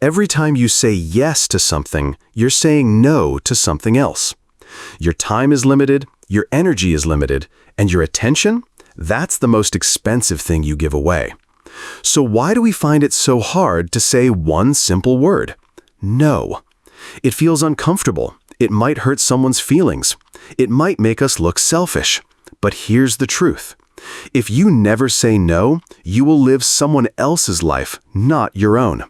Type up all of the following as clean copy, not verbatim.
Every time you say yes to something, you're saying no to something else. Your time is limited, your energy is limited, and your attention? That's the most expensive thing you give away. So why do we find it so hard to say one simple word? No. It feels uncomfortable. It might hurt someone's feelings. It might make us look selfish. But here's the truth. If you never say no, you will live someone else's life, not your own.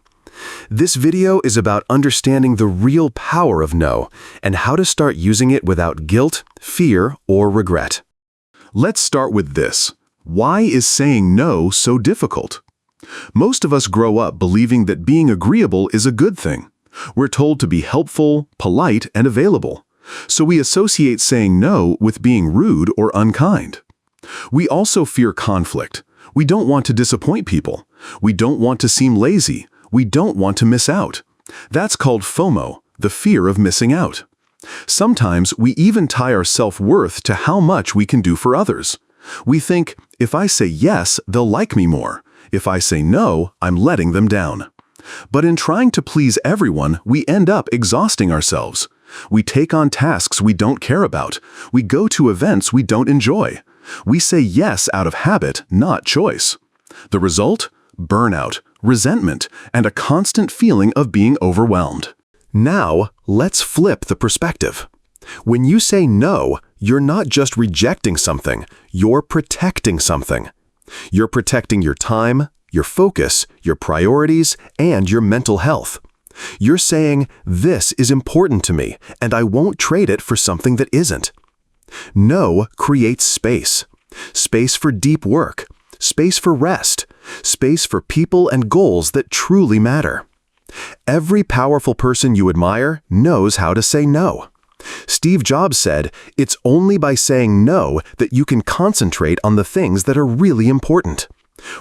This video is about understanding the real power of no and how to start using it without guilt, fear, or regret. Let's start with this. Why is saying no so difficult? Most of us grow up believing that being agreeable is a good thing. We're told to be helpful, polite, and available. So we associate saying no with being rude or unkind. We also fear conflict. We don't want to disappoint people. We don't want to seem lazy. We don't want to miss out. That's called FOMO, the fear of missing out. Sometimes we even tie our self-worth to how much we can do for others. We think, if I say yes, they'll like me more. If I say no, I'm letting them down. But in trying to please everyone, we end up exhausting ourselves. We take on tasks we don't care about. We go to events we don't enjoy. We say yes out of habit, not choice. The result? Burnout, resentment, and a constant feeling of being overwhelmed. Now, let's flip the perspective. When you say no, you're not just rejecting something, you're protecting something. You're protecting your time, your focus, your priorities, and your mental health. You're saying, this is important to me, and I won't trade it for something that isn't. No creates space. Space for deep work, space for rest, space for people and goals that truly matter. Every powerful person you admire knows how to say no. Steve Jobs said, it's only by saying no that you can concentrate on the things that are really important.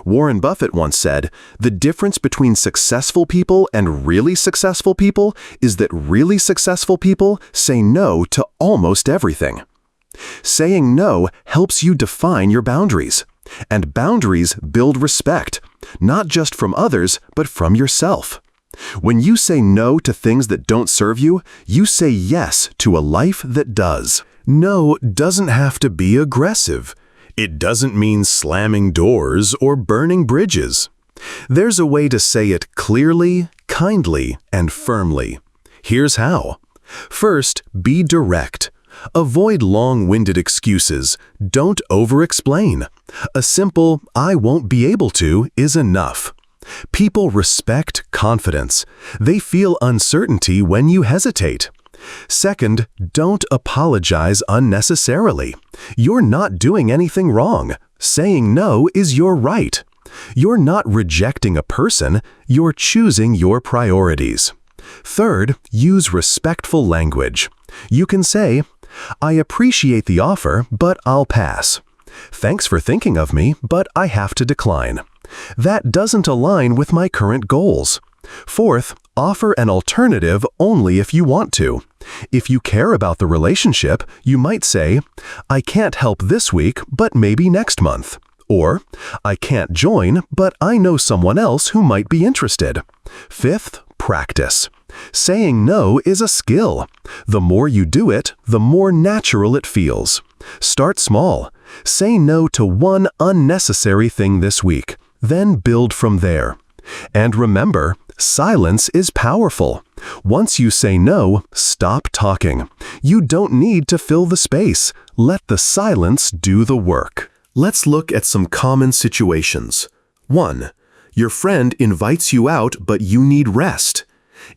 Warren Buffett once said, the difference between successful people and really successful people is that really successful people say no to almost everything. Saying no helps you define your boundaries. And boundaries build respect, not just from others, but from yourself. When you say no to things that don't serve you, you say yes to a life that does. No doesn't have to be aggressive. It doesn't mean slamming doors or burning bridges. There's a way to say it clearly, kindly, and firmly. Here's how. First, be direct. Avoid long-winded excuses. Don't over-explain. A simple, I won't be able to, is enough. People respect confidence. They feel uncertainty when you hesitate. Second, don't apologize unnecessarily. You're not doing anything wrong. Saying no is your right. You're not rejecting a person, you're choosing your priorities. Third, use respectful language. You can say, I appreciate the offer, but I'll pass. Thanks for thinking of me, but I have to decline. That doesn't align with my current goals. Fourth, offer an alternative only if you want to. If you care about the relationship, you might say, I can't help this week, but maybe next month. Or, I can't join, but I know someone else who might be interested. Fifth, practice. Saying no is a skill. The more you do it, the more natural it feels. Start small. Say no to one unnecessary thing this week. Then build from there. And remember, silence is powerful. Once you say no, stop talking. You don't need to fill the space. Let the silence do the work. Let's look at some common situations. 1. Your friend invites you out, but you need rest.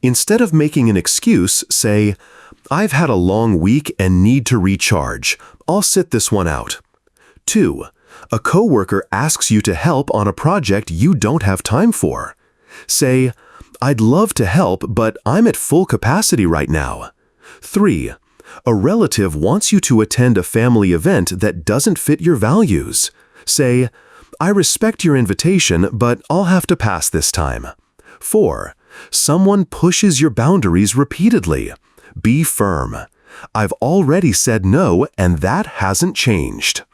Instead of making an excuse, say, I've had a long week and need to recharge. I'll sit this one out. 2. A coworker asks you to help on a project you don't have time for. Say, I'd love to help, but I'm at full capacity right now. 3. A relative wants you to attend a family event that doesn't fit your values. Say, I respect your invitation, but I'll have to pass this time. 4. Someone pushes your boundaries repeatedly. Be firm. I've already said no, and that hasn't changed.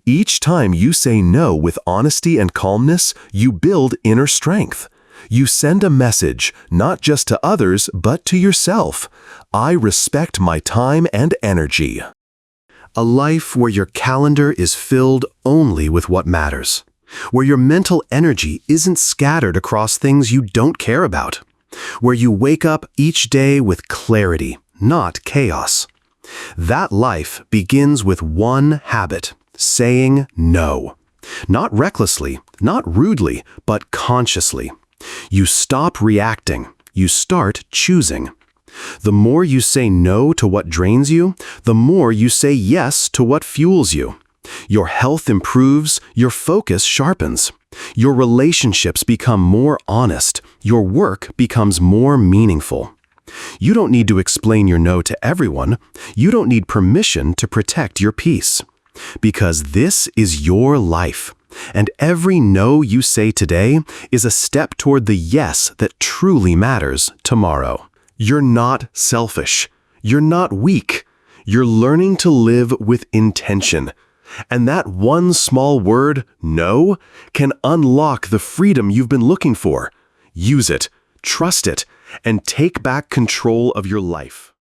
Each time you say no with honesty and calmness, you build inner strength. You send a message, not just to others, but to yourself. I respect my time and energy. A life where your calendar is filled only with what matters. Where your mental energy isn't scattered across things you don't care about. Where you wake up each day with clarity, not chaos. That life begins with one habit: saying no. Not recklessly, not rudely, but consciously. You stop reacting. You start choosing. The more you say no to what drains you, the more you say yes to what fuels you. Your health improves, your focus sharpens. Your relationships become more honest. Your work becomes more meaningful. You don't need to explain your no to everyone. You don't need permission to protect your peace. Because this is your life. And every no you say today is a step toward the yes that truly matters tomorrow. You're not selfish. You're not weak. You're learning to live with intention. And that one small word, no, can unlock the freedom you've been looking for. Use it, trust it, and take back control of your life.